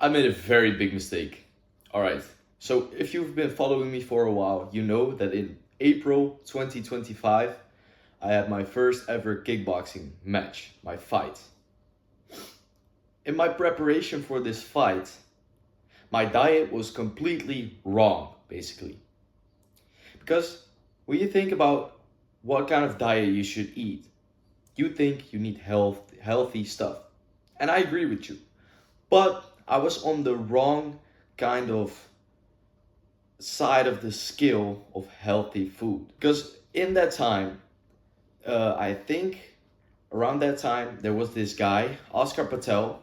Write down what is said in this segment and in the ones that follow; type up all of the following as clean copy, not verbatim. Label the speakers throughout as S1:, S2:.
S1: I made a very big mistake. Alright, so if you've been following me for a while, you know that in April 2025, I had my first ever kickboxing match, my fight. In my preparation for this fight, my diet was completely wrong, basically. Because when you think about what kind of diet you should eat, you think you need healthy stuff. And I agree with you. But I was on the wrong kind of side of the scale of healthy food. Because in that time, I think around that time, there was this guy, Oscar Patel,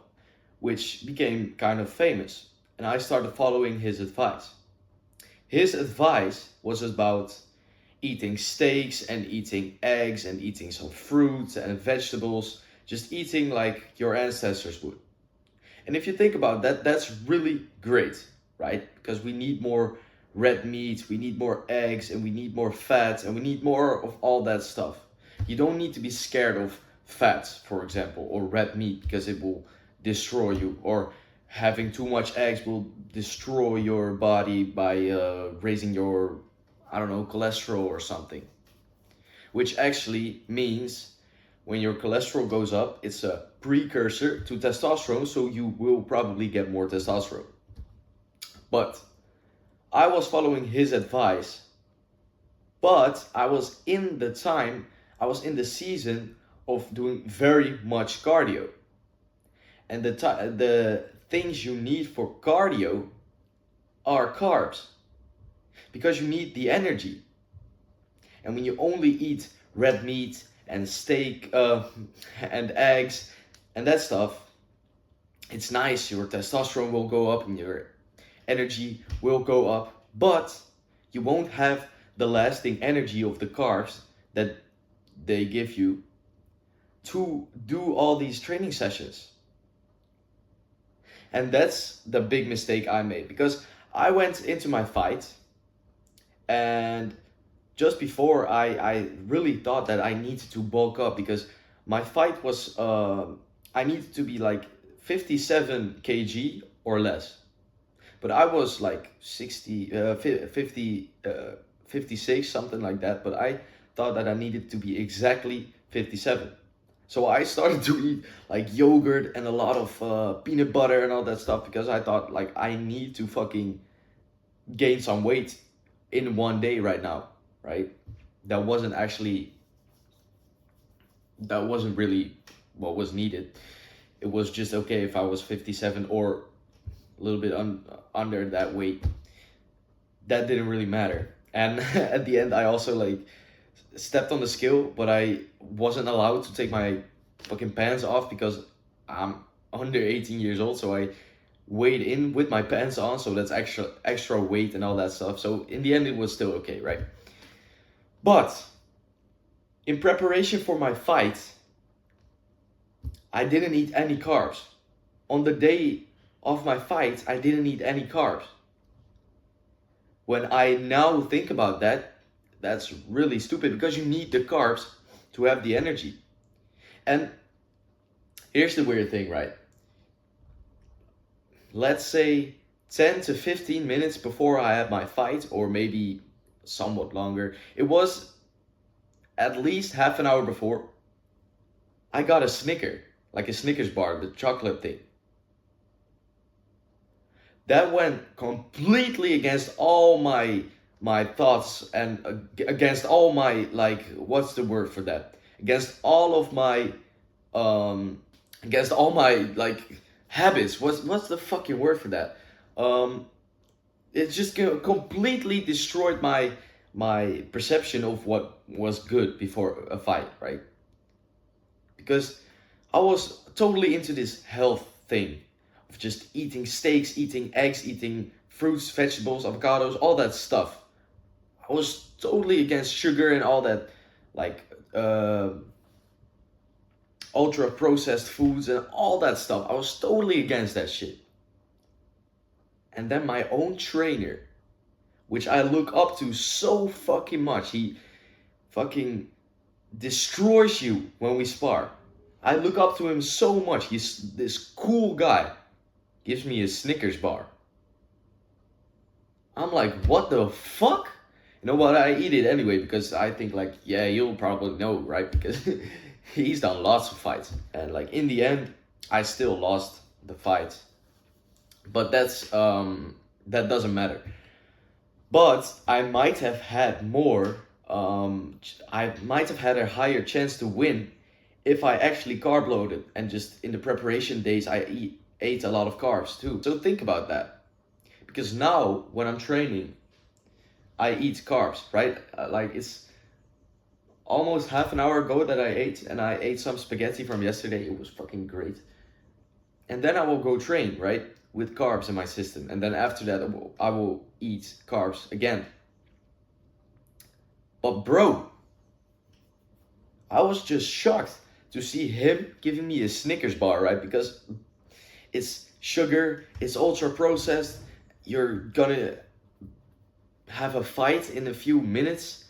S1: which became kind of famous. And I started following his advice. His advice was about eating steaks and eating eggs and eating some fruits and vegetables, just eating like your ancestors would. And if you think about that, that's really great, right? Because we need more red meat, we need more eggs, and we need more fat, and we need more of all that stuff. You don't need to be scared of fat, for example, or red meat because it will destroy you, or having too much eggs will destroy your body by raising your, I don't know, cholesterol or something. Which actually means when your cholesterol goes up, it's a precursor to testosterone, so you will probably get more testosterone. But I was following his advice, but I was in the season of doing very much cardio. And the things you need for cardio are carbs because you need the energy. And when you only eat red meat and steak and eggs and that stuff, it's nice. Your testosterone will go up and your energy will go up, but you won't have the lasting energy of the carbs that they give you to do all these training sessions. And that's the big mistake I made because I went into my fight and just before I really thought that I needed to bulk up because my fight was I needed to be like 57 kg or less. But I was like 60, 50, 56, something like that. But I thought that I needed to be exactly 57. So I started to eat like yogurt and a lot of peanut butter and all that stuff because I thought like I need to fucking gain some weight in one day right now, right? That wasn't actually, that wasn't really what was needed. It was just okay if I was 57 or a little bit under that weight. That didn't really matter. And at the end, I also like stepped on the scale, but I wasn't allowed to take my fucking pants off because I'm under 18 years old. So I weighed in with my pants on, so that's extra weight and all that stuff. So in the end, it was still okay, right? But in preparation for my fight, I didn't eat any carbs. On the day of my fight, I didn't eat any carbs. When I now think about that, that's really stupid because you need the carbs to have the energy. And here's the weird thing, right? Let's say 10 to 15 minutes before I had my fight, or maybe somewhat longer, it was at least half an hour before, I got a Snicker, like a Snickers bar, the chocolate thing. That went completely against all my thoughts and against all my like what's the word for that? Against all of my against all my like habits. What's the fucking word for that? Um it just completely destroyed my perception of what was good before a fight, right? Because I was totally into this health thing of just eating steaks, eating eggs, eating fruits, vegetables, avocados, all that stuff. I was totally against sugar and all that, like ultra processed foods and all that stuff. I was totally against that shit. And then my own trainer, which I look up to so fucking much, he fucking destroys you when we spar. I look up to him so much. He's this cool guy. gives me a Snickers bar. I'm like, what the fuck? You know what? I eat it anyway because I think like, yeah, you'll probably know, right? Because he's done lots of fights, and like in the end, I still lost the fight. But that doesn't matter. But I might have had more. I might have had a higher chance to win if I actually carb loaded and just in the preparation days ate a lot of carbs too. So think about that. Because now when I'm training, I eat carbs, right? Like it's almost half an hour ago that I ate, and I ate some spaghetti from yesterday. It was fucking great. And then I will go train, right? With carbs in my system. And then after that, I will eat carbs again. But bro, I was just shocked to see him giving me a Snickers bar, right? Because it's sugar, it's ultra processed. You're gonna have a fight in a few minutes,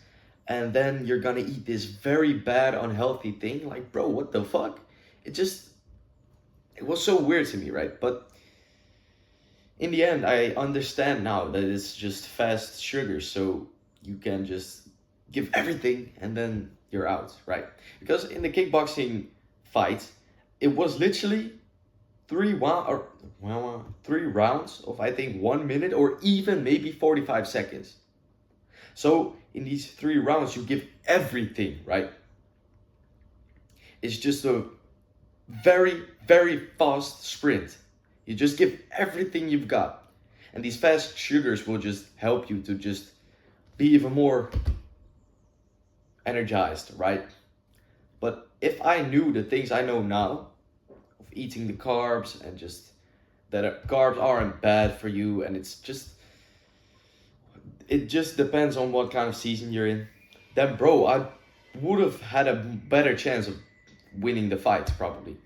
S1: and then you're gonna eat this very bad, unhealthy thing. Like, bro, what the fuck? It was so weird to me, right? But in the end, I understand now that it's just fast sugar, so you can just give everything and then you're out, right? Because in the kickboxing fight, it was literally 3 rounds of I think 1 minute or even maybe 45 seconds. So in these 3 rounds, you give everything, right? It's just a very, very fast sprint. You just give everything you've got. And these fast sugars will just help you to just be even more energized, right? But if I knew the things I know now, of eating the carbs and just that carbs aren't bad for you, and it just depends on what kind of season you're in, then bro, I would have had a better chance of winning the fight probably.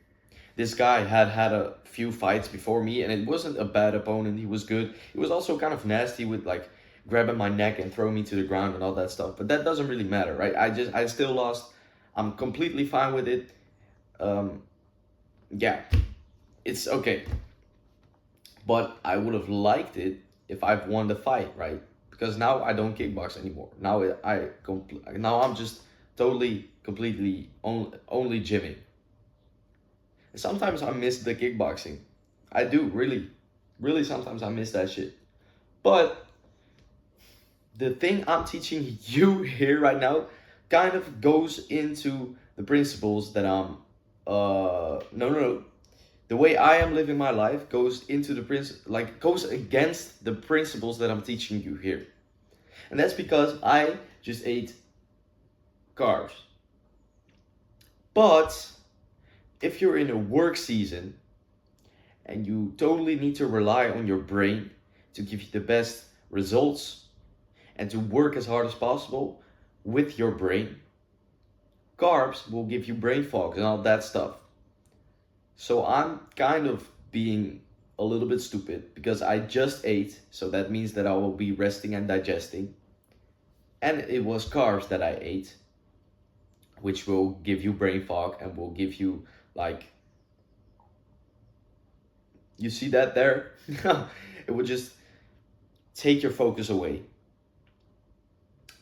S1: This guy had a few fights before me, and it wasn't a bad opponent. He was good. He was also kind of nasty with like grabbing my neck and throwing me to the ground and all that stuff. But that doesn't really matter, right? I still lost. I'm completely fine with it. Yeah, it's okay. But I would have liked it if I've won the fight, right? Because now I don't kickbox anymore. Now I'm just totally, completely only gymming. Sometimes I miss the kickboxing. I do, really. Really, sometimes I miss that shit. But the thing I'm teaching you here right now kind of goes into the principles that I'm, no. The way I am living my life goes into goes against the principles that I'm teaching you here. And that's because I just ate carbs. But if you're in a work season and you totally need to rely on your brain to give you the best results and to work as hard as possible with your brain, carbs will give you brain fog and all that stuff. So I'm kind of being a little bit stupid because I just ate, so that means that I will be resting and digesting. And it was carbs that I ate, which will give you brain fog and will give you like, you see that there? It would just take your focus away.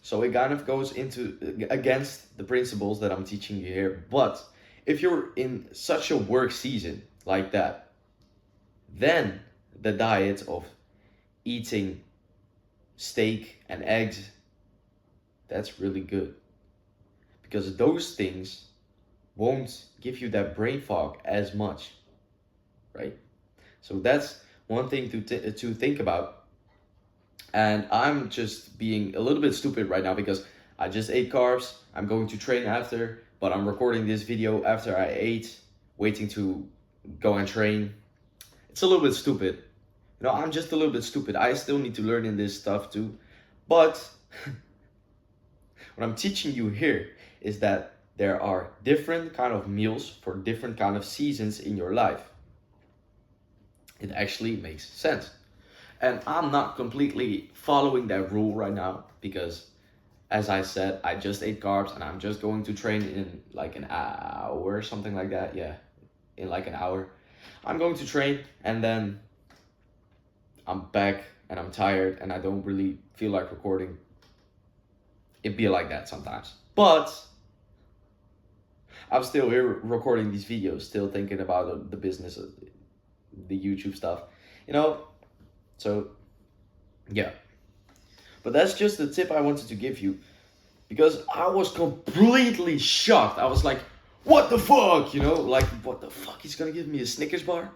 S1: So it kind of goes into against the principles that I'm teaching you here. But if you're in such a work season like that, then the diet of eating steak and eggs, that's really good. Because those things won't give you that brain fog as much, right? So that's one thing to think about. And I'm just being a little bit stupid right now because I just ate carbs. I'm going to train after, but I'm recording this video after I ate, waiting to go and train. It's a little bit stupid. You know, I'm just a little bit stupid. I still need to learn in this stuff too. But what I'm teaching you here is that there are different kind of meals for different kind of seasons in your life. It actually makes sense. And I'm not completely following that rule right now because, as I said, I just ate carbs and I'm just going to train in like an hour, something like that. Yeah, in like an hour. I'm going to train and then I'm back and I'm tired and I don't really feel like recording, it be like that sometimes. But I'm still here recording these videos, still thinking about the business, the YouTube stuff, you know? So, yeah. But that's just the tip I wanted to give you, because I was completely shocked. I was like, what the fuck, you know? Like, what the fuck? He's gonna give me a Snickers bar?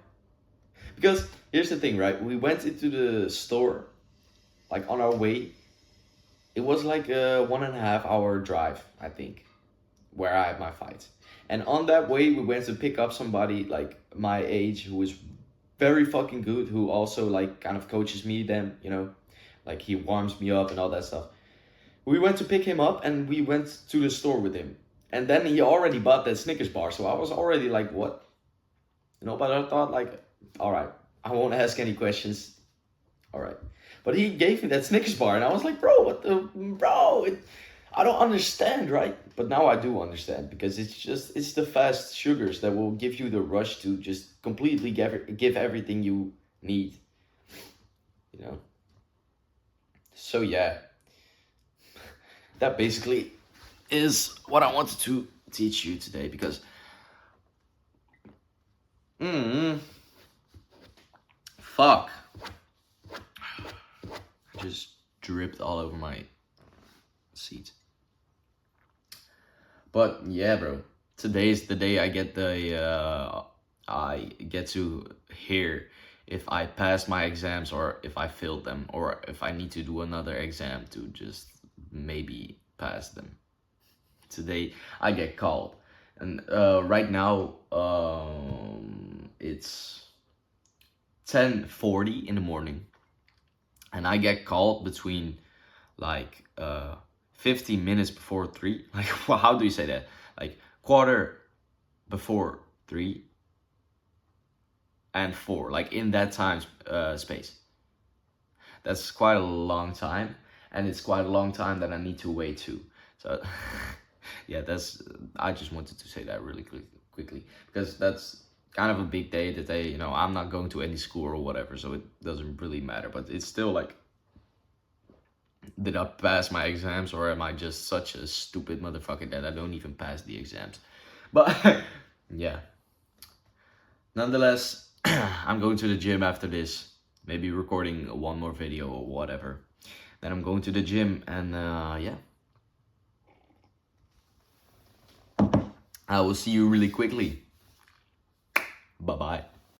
S1: Because here's the thing, right? We went into the store, like on our way. It was like a 1.5 hour drive, I think, where I had my fights. And on that way, we went to pick up somebody like my age who was very fucking good, who also like kind of coaches me then, you know, like he warms me up and all that stuff. We went to pick him up and we went to the store with him. And then he already bought that Snickers bar. So I was already like, what? You know, but I thought like, all right, I won't ask any questions. All right. But he gave me that Snickers bar and I was like, bro, what the, bro, I don't understand, right? But now I do understand, because it's the fast sugars that will give you the rush to just completely give everything you need, you know? So yeah, that basically is what I wanted to teach you today, because fuck, I just dripped all over my seat. But yeah, bro, today's the day I get to hear if I passed my exams or if I failed them, or if I need to do another exam to just maybe pass them. Today I get called, and right now it's 10:40 in the morning, and I get called between like 15 minutes before 3. Like, well, how do you say that? Like quarter before 3 and 4, like in that time space. That's quite a long time, and it's quite a long time that I need to wait too. So yeah, I just wanted to say that really quickly, because that's kind of a big day that they, you know, I'm not going to any school or whatever, so it doesn't really matter. But it's still like, did I pass my exams, or am I just such a stupid motherfucker that I don't even pass the exams? But yeah, nonetheless, I'm going to the gym after this, maybe recording one more video or whatever. Then I'm going to the gym, and yeah, I will see you really quickly. Bye bye.